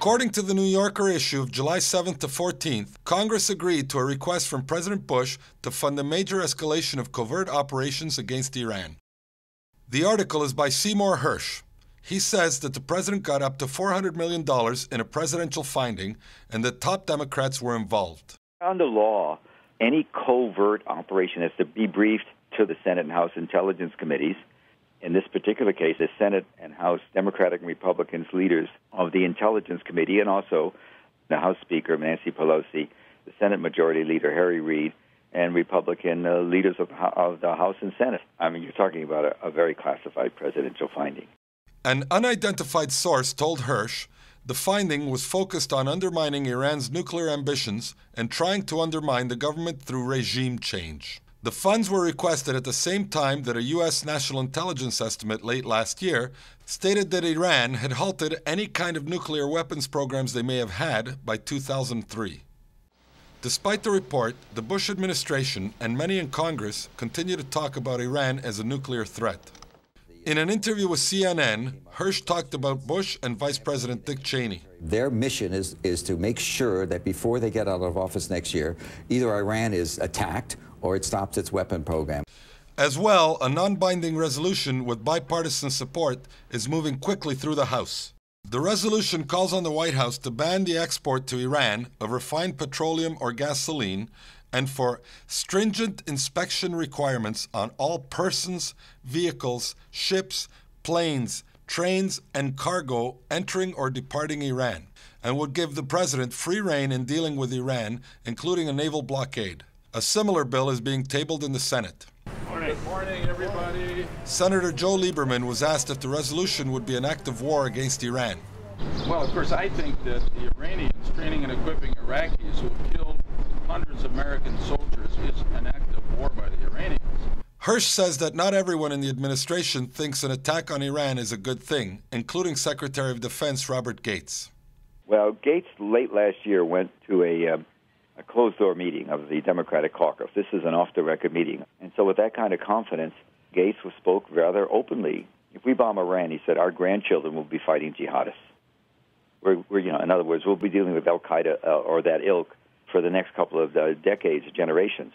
According to the New Yorker issue of July 7th to 14th, Congress agreed to a request from President Bush to fund a major escalation of covert operations against Iran. The article is by Seymour Hersh. He says that the president got up to $400 million in a presidential finding and that top Democrats were involved. Under law, any covert operation has to be briefed to the Senate and House Intelligence Committees. In this particular case, the Senate and House Democratic and Republicans leaders of the Intelligence Committee, and also the House Speaker, Nancy Pelosi, the Senate Majority Leader, Harry Reid, and Republican leaders of the House and Senate. I mean, you're talking about a very classified presidential finding. An unidentified source told Hersh the finding was focused on undermining Iran's nuclear ambitions and trying to undermine the government through regime change. The funds were requested at the same time that a U.S. National Intelligence estimate late last year stated that Iran had halted any kind of nuclear weapons programs they may have had by 2003. Despite the report, the Bush administration and many in Congress continue to talk about Iran as a nuclear threat. In an interview with CNN, Hersh talked about Bush and Vice President Dick Cheney. Their mission is to make sure that before they get out of office next year, either Iran is attacked or it stops its weapon program. As well, a non-binding resolution with bipartisan support is moving quickly through the House. The resolution calls on the White House to ban the export to Iran of refined petroleum or gasoline and for stringent inspection requirements on all persons, vehicles, ships, planes, trains, and cargo entering or departing Iran, and would give the president free rein in dealing with Iran, including a naval blockade. A similar bill is being tabled in the Senate. Good morning, everybody. Senator Joe Lieberman was asked if the resolution would be an act of war against Iran. Well, of course, I think that the Iranians training and equipping Iraqis who have killed hundreds of American soldiers is an act of war by the Iranians. Hersh says that not everyone in the administration thinks an attack on Iran is a good thing, including Secretary of Defense Robert Gates. Well, Gates late last year went to a closed-door meeting of the Democratic caucus. This is an off-the-record meeting. And so with that kind of confidence, Gates spoke rather openly. If we bomb Iran, he said, our grandchildren will be fighting jihadists. In other words, we'll be dealing with al-Qaeda or that ilk for the next couple of decades, generations.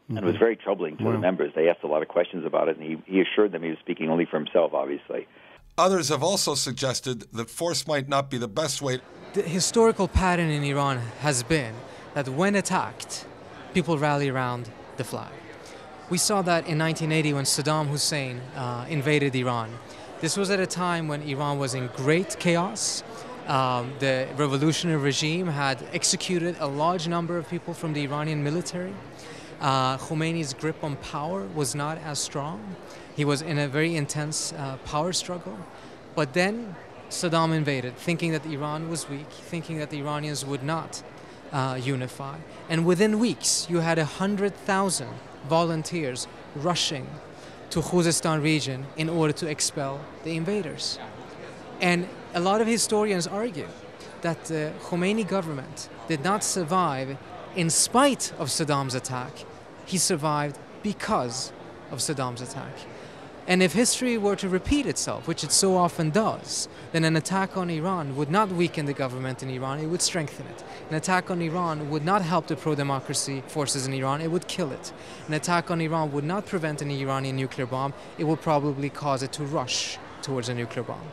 And it was very troubling to the members. They asked a lot of questions about it, and he assured them he was speaking only for himself, obviously. Others have also suggested that force might not be the best way. The historical pattern in Iran has been that when attacked, people rally around the flag. We saw that in 1980 when Saddam Hussein invaded Iran. This was at a time when Iran was in great chaos. The revolutionary regime had executed a large number of people from the Iranian military. Khomeini's grip on power was not as strong. He was in a very intense power struggle. But then Saddam invaded, thinking that Iran was weak, thinking that the Iranians would not unify. And within weeks, you had 100,000 volunteers rushing to Khuzestan region in order to expel the invaders. And a lot of historians argue that the Khomeini government did not survive in spite of Saddam's attack. He survived because of Saddam's attack. And if history were to repeat itself, which it so often does, then an attack on Iran would not weaken the government in Iran, it would strengthen it. An attack on Iran would not help the pro-democracy forces in Iran, it would kill it. An attack on Iran would not prevent an Iranian nuclear bomb, it would probably cause it to rush towards a nuclear bomb.